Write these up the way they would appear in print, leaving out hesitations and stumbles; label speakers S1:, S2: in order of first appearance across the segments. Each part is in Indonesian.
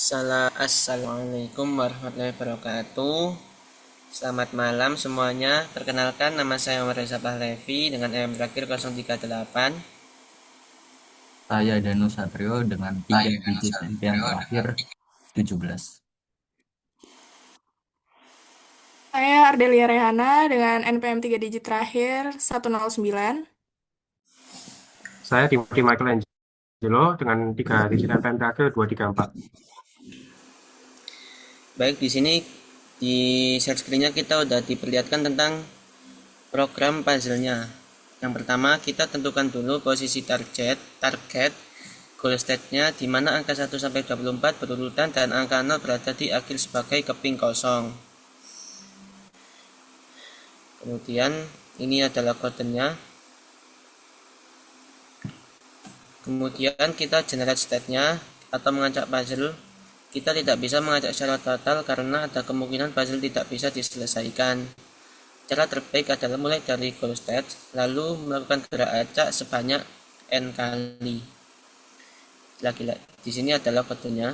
S1: Assalamualaikum warahmatullahi wabarakatuh. Selamat malam semuanya. Perkenalkan, nama saya Umar Reza Pahlevi dengan NIM terakhir 038.
S2: Saya Danu Satrio dengan 3 digit impian terakhir 17.
S3: Saya Ardelia Rehana dengan NPM 3 digit terakhir 109.
S4: Saya Timothy Michelangelo dengan 3 digit MPM terakhir 234.
S1: Baik, di sini di share screen-nya kita udah diperlihatkan tentang program puzzle-nya. Yang pertama, kita tentukan dulu posisi target, goal state-nya di mana angka 1 sampai 24 berurutan dan angka 0 berada di akhir sebagai keping kosong. Kemudian ini adalah kodenya. Kemudian kita generate state-nya atau mengacak puzzle. Kita tidak bisa mengacak secara total karena ada kemungkinan puzzle tidak bisa diselesaikan. Cara terbaik adalah mulai dari goal state, lalu melakukan gerak acak sebanyak n kali. Lagi-lagi, di sini adalah kodenya.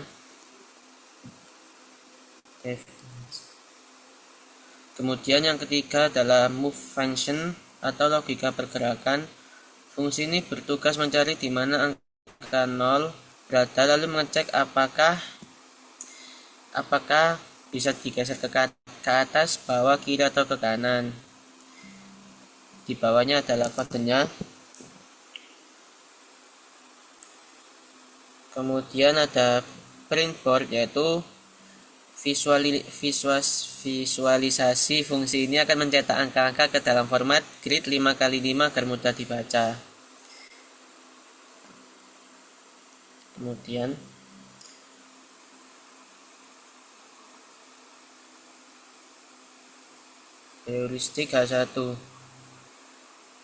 S1: Kemudian yang ketiga adalah move function atau logika pergerakan. Fungsi ini bertugas mencari di mana angka 0 berada lalu mengecek apakah bisa digeser ke atas, bawah, kiri atau ke kanan. Di bawahnya adalah kodenya. Kemudian ada print board, yaitu visualisasi. Fungsi ini akan mencetak angka-angka ke dalam format grid 5x5 agar mudah dibaca. Kemudian heuristik H1.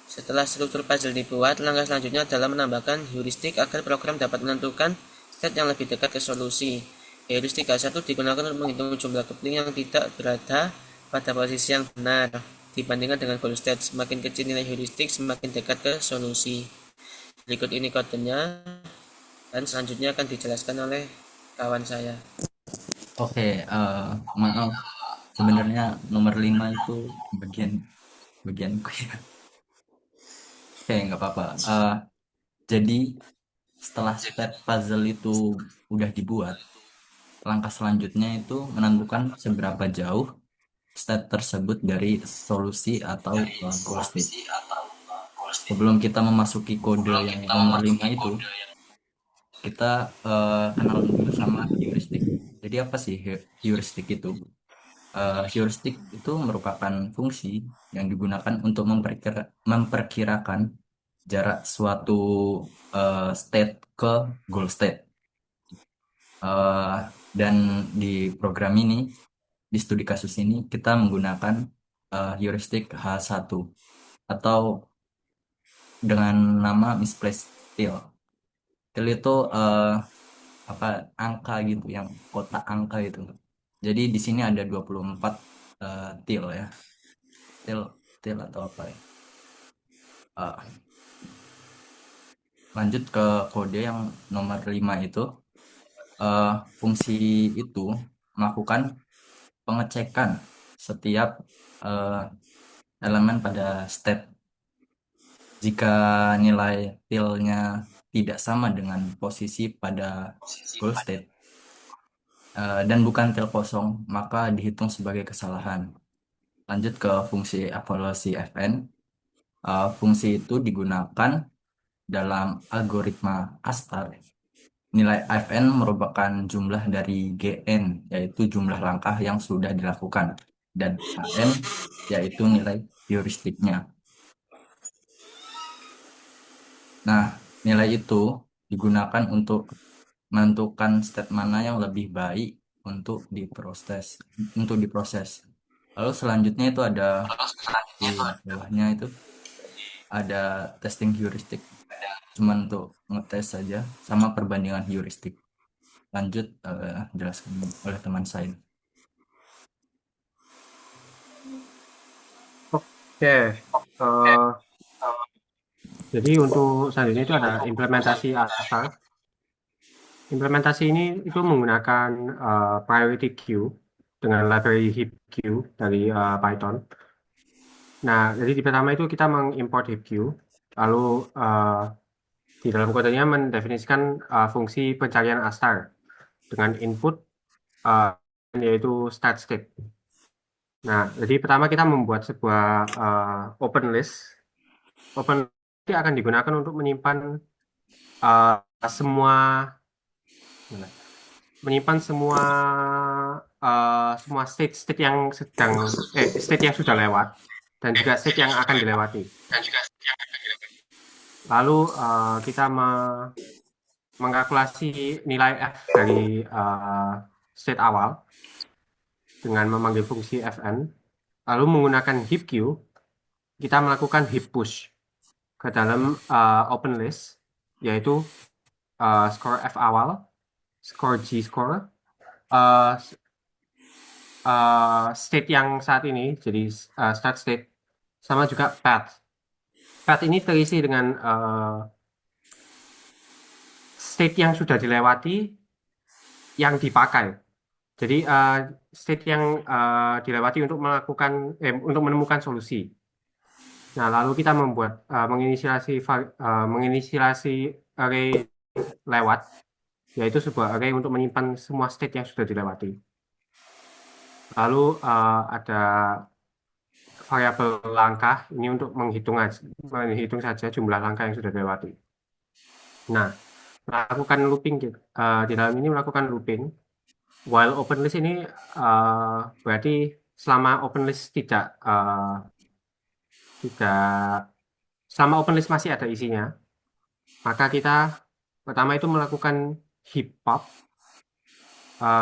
S1: Setelah struktur puzzle dibuat, langkah selanjutnya adalah menambahkan heuristik agar program dapat menentukan state yang lebih dekat ke solusi. Heuristik H1 digunakan untuk menghitung jumlah keping yang tidak berada pada posisi yang benar dibandingkan dengan goal state. Semakin kecil nilai heuristik, semakin dekat ke solusi. Berikut ini kodenya dan selanjutnya akan dijelaskan oleh kawan saya.
S2: Oke, maaf. Sebenarnya nomor 5 itu bagianku ya. Oke, nggak apa-apa. Jadi setelah step puzzle itu udah dibuat, langkah selanjutnya itu menentukan seberapa jauh step tersebut dari solusi atau goal state. Sebelum kita memasuki kode yang nomor 5 itu, kita kenal dulu sama heuristik. Jadi apa sih heuristik itu? Heuristik itu merupakan fungsi yang digunakan untuk memperkirakan jarak suatu state ke goal state. Eh, dan di program ini, di studi kasus ini, kita menggunakan heuristik H1 atau dengan nama misplaced till. Till itu apa angka gitu, yang kotak angka itu. Jadi di sini ada 24 till ya. Til til atau apa ya. Eh, lanjut ke kode yang nomor 5 itu. Fungsi itu melakukan pengecekan setiap eh, elemen pada state. Jika nilai tilnya tidak sama dengan posisi pada goal state dan bukan til kosong, maka dihitung sebagai kesalahan. Lanjut ke fungsi evaluasi Fn. Fungsi itu digunakan dalam algoritma ASTAR. Nilai Fn merupakan jumlah dari Gn, yaitu jumlah langkah yang sudah dilakukan, dan Hn yaitu nilai heuristiknya. Nah, nilai itu digunakan untuk menentukan state mana yang lebih baik untuk diproses. Lalu selanjutnya itu ada di bawahnya itu ada testing heuristik, cuman untuk ngetes saja sama perbandingan heuristik. Lanjut jelaskan oleh teman saya.
S4: Oke, eh, jadi untuk selanjutnya itu ada implementasi ASTAR. Implementasi ini itu menggunakan priority queue dengan library heap queue dari Python. Nah, jadi di pertama itu kita mengimport heap queue, lalu di dalam kodenya mendefinisikan fungsi pencarian astar dengan input uh, yaitu start state. Nah, jadi pertama kita membuat sebuah open list. Open list ini akan digunakan untuk menyimpan semua semua state yang state yang sudah lewat dan juga state yang akan dilewati. Lalu kita mengkalkulasi nilai f dari state awal dengan memanggil fungsi fn. Lalu menggunakan heap queue, kita melakukan heap push ke dalam open list, yaitu score f awal, score g score, state yang saat ini, jadi start state, sama juga path. Path ini terisi dengan state yang sudah dilewati yang dipakai. Jadi state yang dilewati untuk menemukan solusi. Nah, lalu kita membuat menginisiasi array lewat, yaitu sebuah array untuk menyimpan semua state yang sudah dilewati. Lalu ada variabel langkah ini untuk menghitung saja jumlah langkah yang sudah dilewati. Nah, melakukan looping di dalam ini melakukan looping. While open list ini berarti selama open list tidak selama open list masih ada isinya, maka kita pertama itu melakukan heap pop,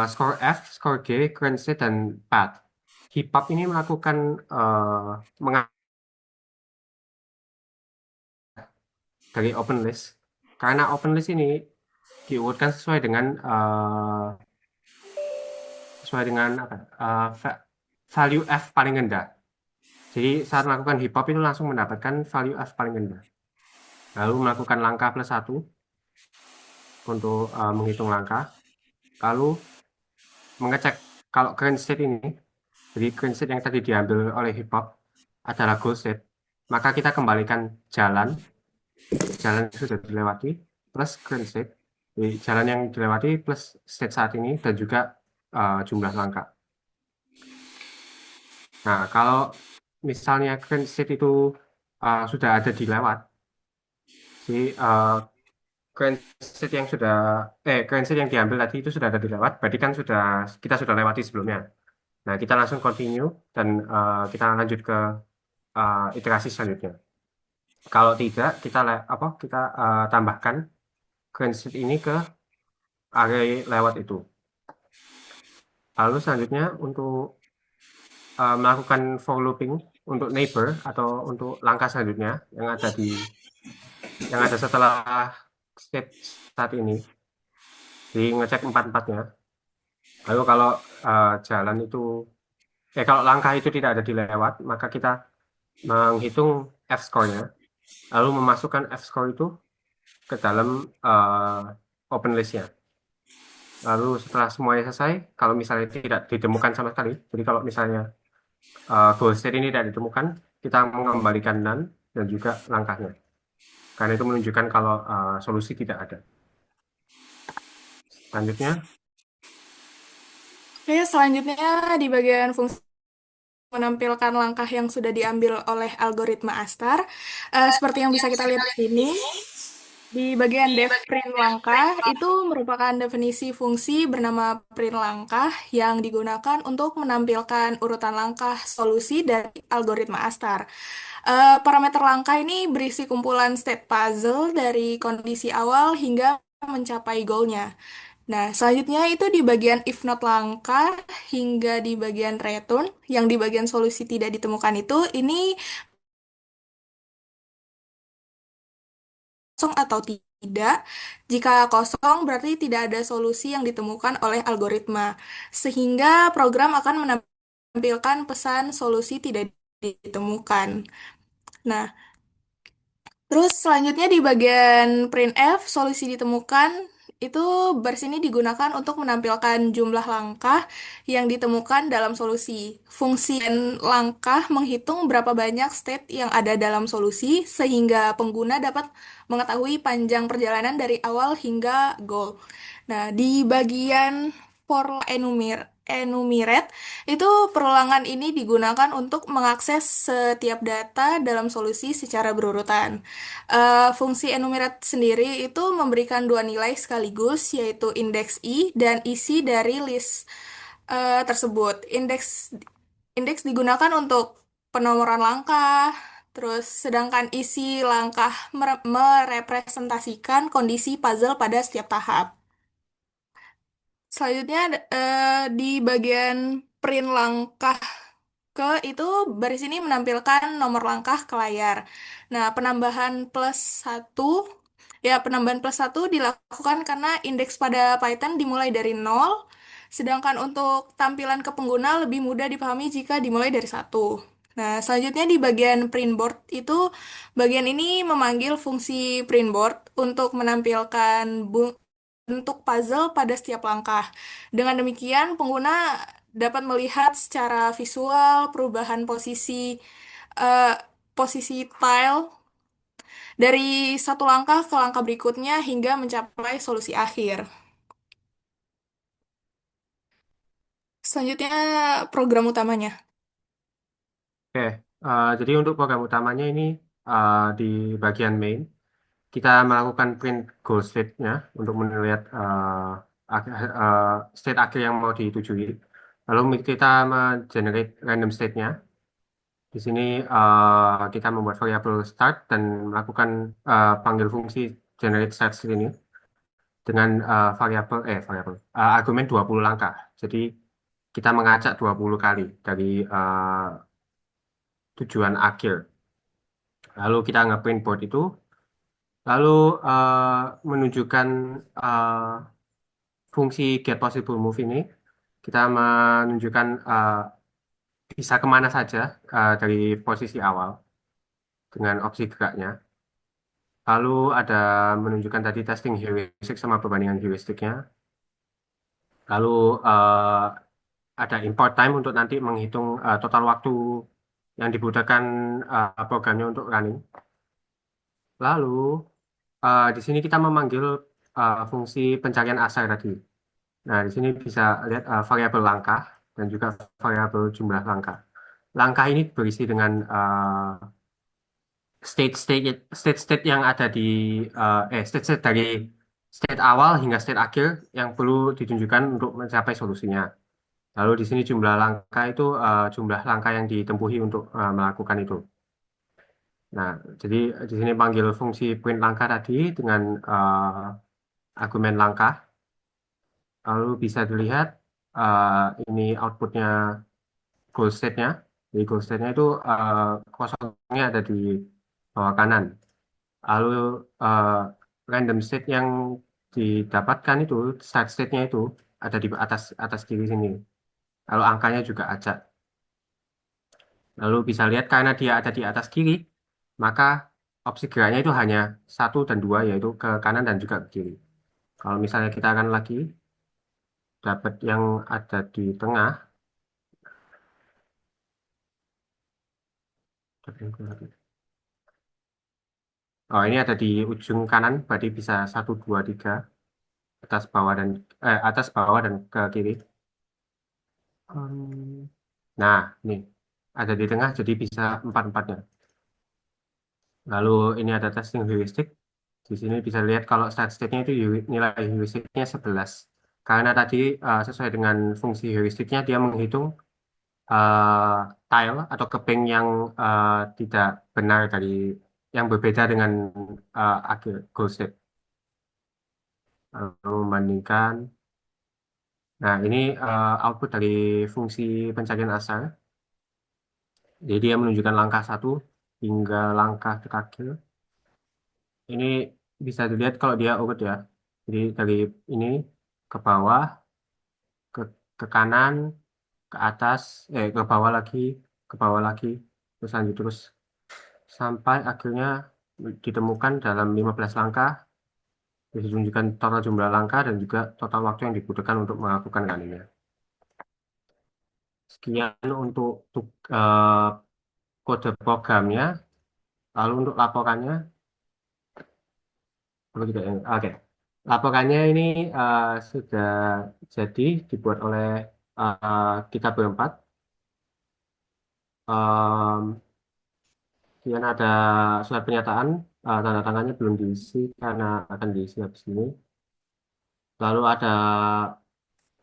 S4: score F, score G, current state, dan path. Heap pop ini melakukan dari open list, karena open list ini diurutkan sesuai dengan value F paling rendah. Jadi saat melakukan heap pop itu langsung mendapatkan value F paling rendah. Lalu melakukan langkah plus 1 untuk menghitung langkah. Lalu mengecek kalau current state ini, jadi current state yang tadi diambil oleh heap pop adalah goal state, maka kita kembalikan jalan yang sudah dilewati plus current state. Jadi jalan yang dilewati plus state saat ini dan juga jumlah langkah. Nah, kalau misalnya current state itu sudah ada di lewat, jadi current state yang diambil tadi itu sudah ada di lewat, berarti kan kita sudah lewati sebelumnya. Nah, kita langsung continue dan kita lanjut ke iterasi selanjutnya. Kalau tidak, kita tambahkan current state ini ke array lewat itu. Lalu selanjutnya untuk melakukan for looping untuk neighbor atau untuk langkah selanjutnya yang ada setelah state saat ini, jadi ngecek 4-4-nya. Lalu kalau kalau langkah itu tidak ada di lewat, maka kita menghitung f-score-nya, lalu memasukkan f-score itu ke dalam open list-nya. Lalu setelah semuanya selesai, kalau misalnya tidak ditemukan sama sekali, jadi kalau misalnya goal state ini tidak ditemukan, kita mengembalikan none dan juga langkahnya. Karena itu menunjukkan kalau solusi tidak ada. Selanjutnya,
S3: Oke, selanjutnya di bagian fungsi menampilkan langkah yang sudah diambil oleh algoritma Astar. Seperti yang bisa kita lihat di sini, di bagian def print langkah itu merupakan definisi fungsi bernama print langkah yang digunakan untuk menampilkan urutan langkah solusi dari algoritma Astar. Parameter langkah ini berisi kumpulan state puzzle dari kondisi awal hingga mencapai goalnya. Nah, selanjutnya itu di bagian if not langkah hingga di bagian return, yang di bagian solusi tidak ditemukan itu, ini kosong atau tidak. Jika kosong, berarti tidak ada solusi yang ditemukan oleh algoritma, sehingga program akan menampilkan pesan solusi tidak ditemukan. Nah, terus selanjutnya di bagian printf, solusi ditemukan, itu baris ini digunakan untuk menampilkan jumlah langkah yang ditemukan dalam solusi. Fungsi langkah menghitung berapa banyak state yang ada dalam solusi sehingga pengguna dapat mengetahui panjang perjalanan dari awal hingga goal. Nah, di bagian for enumerate itu perulangan ini digunakan untuk mengakses setiap data dalam solusi secara berurutan. Fungsi enumerate sendiri itu memberikan dua nilai sekaligus, yaitu indeks I dan isi dari list tersebut. Indeks digunakan untuk penomoran langkah, terus sedangkan isi langkah merepresentasikan kondisi puzzle pada setiap tahap. Selanjutnya di bagian print langkah ke itu baris ini menampilkan nomor langkah ke layar. Nah, penambahan plus satu dilakukan karena indeks pada Python dimulai dari nol, sedangkan untuk tampilan ke pengguna lebih mudah dipahami jika dimulai dari satu. Nah, selanjutnya di bagian printboard itu, bagian ini memanggil fungsi printboard untuk menampilkan bentuk puzzle pada setiap langkah. Dengan demikian, pengguna dapat melihat secara visual perubahan eh, posisi tile dari satu langkah ke langkah berikutnya hingga mencapai solusi akhir. Selanjutnya program utamanya.
S4: Oke, jadi untuk program utamanya ini di bagian main, kita melakukan print goal state-nya untuk melihat state akhir yang mau ditujui. Lalu kita generate random state-nya. Di sini kita membuat variabel start dan melakukan panggil fungsi generate start state ini dengan argumen 20 langkah. Jadi kita mengacak 20 kali dari tujuan akhir. Lalu kita ngeprint board itu, lalu menunjukkan fungsi get possible move ini. Kita menunjukkan bisa kemana saja dari posisi awal dengan opsi geraknya. Lalu ada menunjukkan tadi testing heuristic sama perbandingan heuristiknya. Lalu ada import time untuk nanti menghitung total waktu yang dibutuhkan programnya untuk running. Lalu di sini kita memanggil fungsi pencarian asal tadi. Nah, di sini bisa lihat variabel langkah dan juga variabel jumlah langkah. Langkah ini berisi dengan state-state yang ada di state-state dari state awal hingga state akhir yang perlu ditunjukkan untuk mencapai solusinya. Lalu di sini jumlah langkah itu jumlah langkah yang ditempuhi untuk melakukan itu. Nah, jadi di sini panggil fungsi print langkah tadi dengan argumen langkah. Lalu bisa dilihat ini outputnya goal state-nya. Jadi goal state-nya itu kosongnya ada di bawah kanan. Lalu uh, random state yang didapatkan itu, start state-nya itu ada di atas atas kiri sini. Lalu angkanya juga acak. Lalu bisa lihat karena dia ada di atas kiri, maka opsi geraknya itu hanya satu dan dua, yaitu ke kanan dan juga ke kiri. Kalau misalnya kita akan lagi dapat yang ada di tengah, oh ini ada di ujung kanan, berarti bisa satu, dua, tiga, atas, bawah dan ke kiri. Nah, nih ada di tengah, jadi bisa empat-empatnya. Lalu ini ada testing heuristic. Di sini bisa lihat kalau start state-nya itu nilai heuristiknya 11. Karena tadi sesuai dengan fungsi heuristiknya dia menghitung uh, tile atau keping yang tidak benar yang berbeda dengan akhir goal state. Lalu membandingkan. Nah, ini output dari fungsi pencarian asal. Jadi dia menunjukkan langkah 1 hingga langkah terakhir. Ini bisa dilihat kalau dia urut ya. Jadi dari ini ke bawah, ke, ke kanan, ke atas, ke bawah lagi, terus lanjut terus sampai akhirnya ditemukan dalam 15 langkah ditunjukkan total jumlah langkah dan juga total waktu yang dibutuhkan untuk melakukan kandinya. Sekian untuk kode programnya. Lalu untuk laporannya, oke. Laporannya ini sudah jadi dibuat oleh kita berempat. Kemudian ada surat pernyataan, tanda tangannya belum diisi karena akan diisi habis ini. Lalu ada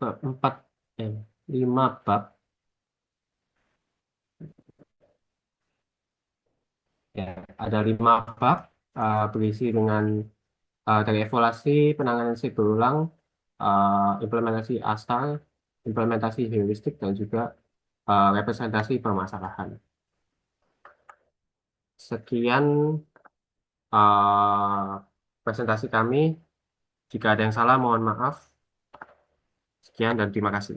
S4: empat, 5 bab. Ya, ada 5 bab berisi dengan dari evaluasi penanganan risiko berulang, implementasi ASTAR, implementasi heuristik, dan juga representasi permasalahan. Sekian presentasi kami. Jika ada yang salah, mohon maaf. Sekian dan terima kasih.